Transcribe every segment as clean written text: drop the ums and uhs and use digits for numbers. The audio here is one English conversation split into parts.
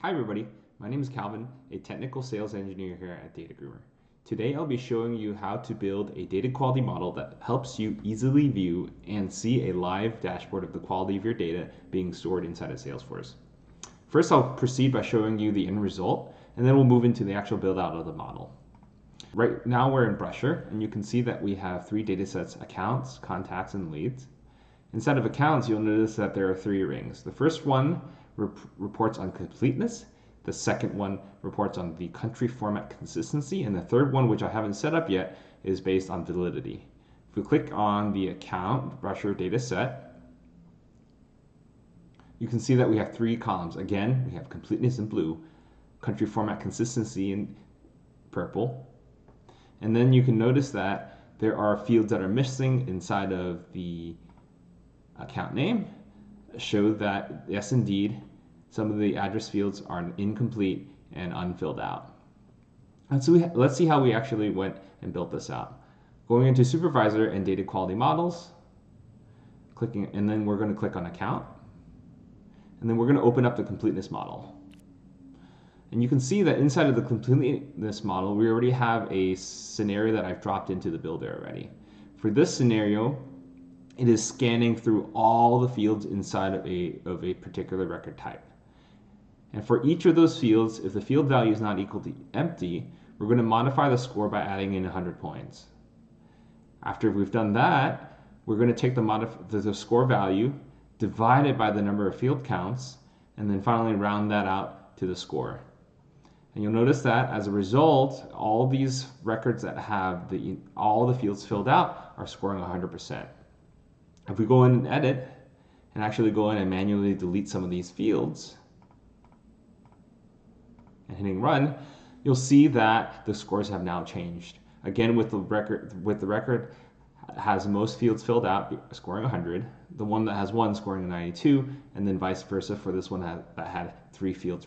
Hi everybody, my name is Calvin, a technical sales engineer here at Data Groomer. Today I'll be showing you how to build a data quality model that helps you easily view and see a live dashboard of the quality of your data being stored inside of Salesforce. First I'll proceed by showing you the end result, and then we'll move into the actual build out of the model. Right now we're in Brusher, and you can see that we have three data sets: accounts, contacts, and leads. Inside of accounts, you'll notice that there are three rings. The first one reports on completeness. The second one reports on the country format consistency. And the third one, which I haven't set up yet, is based on validity. If we click on the account Brusher data set, you can see that we have three columns. Again, we have completeness in blue, country format consistency in purple. And then you can notice that there are fields that are missing inside of the account name. Show that, yes, indeed, some of the address fields are incomplete and unfilled out. And so let's see how we actually went and built this out. Going into Supervisor and Data Quality Models, clicking, and then we're going to click on Account, and then we're going to open up the completeness model. And you can see that inside of the completeness model, we already have a scenario that I've dropped into the builder already. For this scenario, it is scanning through all the fields inside of a particular record type. And for each of those fields, if the field value is not equal to empty, we're going to modify the score by adding in 100 points. After we've done that, we're going to take the score value, divide it by the number of field counts, and then finally round that out to the score. And you'll notice that as a result, all these records that have all the fields filled out are scoring 100%. If we go in and edit, and actually go in and manually delete some of these fields, and hitting run, you'll see that the scores have now changed. Again, with the record has most fields filled out, scoring 100, the one that has one scoring a 92, and then vice versa for this one that had three fields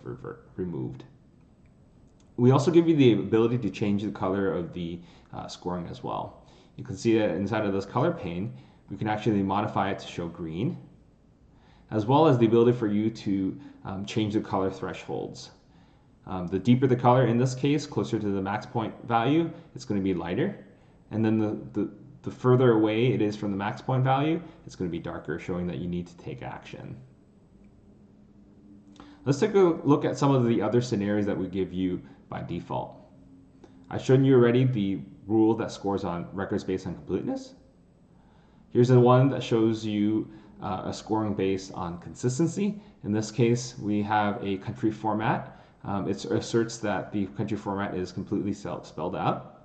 removed. We also give you the ability to change the color of the scoring as well. You can see that inside of this color pane, we can actually modify it to show green, as well as the ability for you to change the color thresholds. The deeper the color, in this case, closer to the max point value, it's going to be lighter. And then the further away it is from the max point value, it's going to be darker, showing that you need to take action. Let's take a look at some of the other scenarios that we give you by default. I've shown you already the rule that scores on records based on completeness. Here's the one that shows you a scoring based on consistency. In this case, we have a country format. It asserts that the country format is completely spelled out.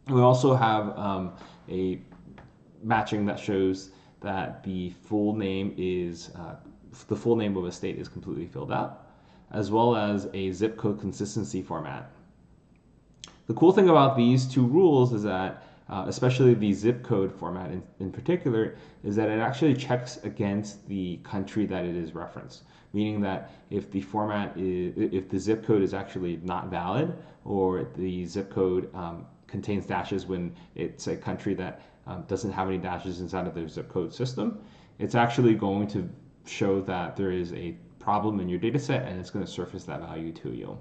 We also have a matching that shows that the full name of a state is completely filled out, as well as a zip code consistency format. The cool thing about these two rules is that especially the zip code format in particular, is that it actually checks against the country that it is referenced. Meaning that if the zip code is actually not valid, or the zip code contains dashes when it's a country that doesn't have any dashes inside of their zip code system, it's actually going to show that there is a problem in your data set, and it's going to surface that value to you.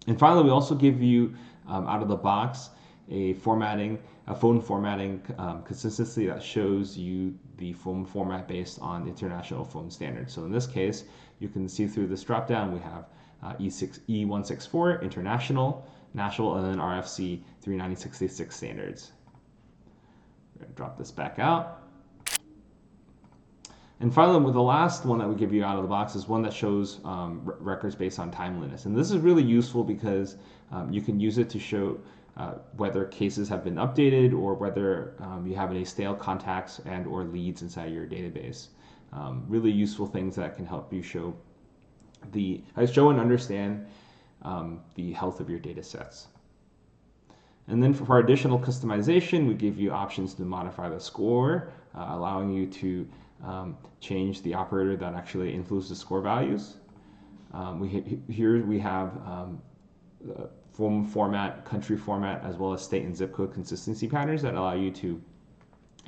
And finally, we also give you out of the box a phone formatting consistency that shows you the phone format based on international phone standards. So in this case, you can see through this drop down, we have E164 international, national, and then RFC 3966 standards. We're going to drop this back out. And finally, with the last one that we give you out of the box is one that shows records based on timeliness. And this is really useful because you can use it to show whether cases have been updated, or whether you have any stale contacts and or leads inside your database. Really useful things that can help you show and understand the health of your data sets. And then for additional customization, we give you options to modify the score, allowing you to change the operator that actually influences the score values. Here we have phone format, country format, as well as state and zip code consistency patterns that allow you to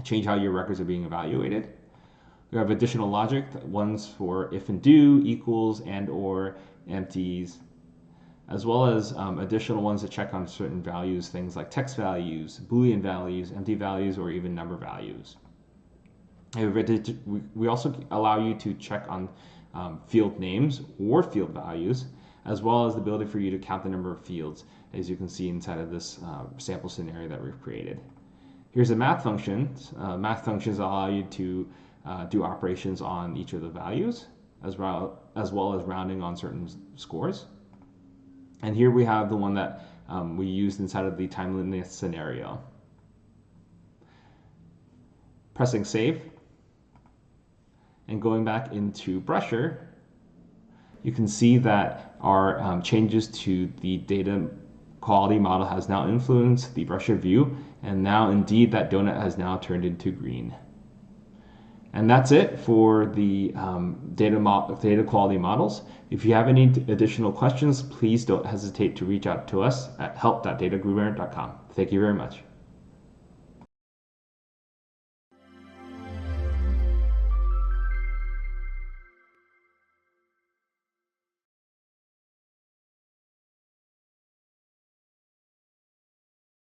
change how your records are being evaluated. We have additional logic, ones for if and do, equals, and or, empties, as well as additional ones that check on certain values, things like text values, Boolean values, empty values, or even number values. We also allow you to check on field names or field values, as well as the ability for you to count the number of fields, as you can see inside of this sample scenario that we've created. Here's a math function. Math functions allow you to do operations on each of the values, as well as rounding on certain scores. And here we have the one that we used inside of the timeliness scenario. Pressing save and going back into Brusher, you can see that our changes to the data quality model has now influenced the Brusher view, and now indeed that donut has now turned into green. And that's it for the data quality models. If you have any additional questions, please don't hesitate to reach out to us at help.datagroomer.com. Thank you very much.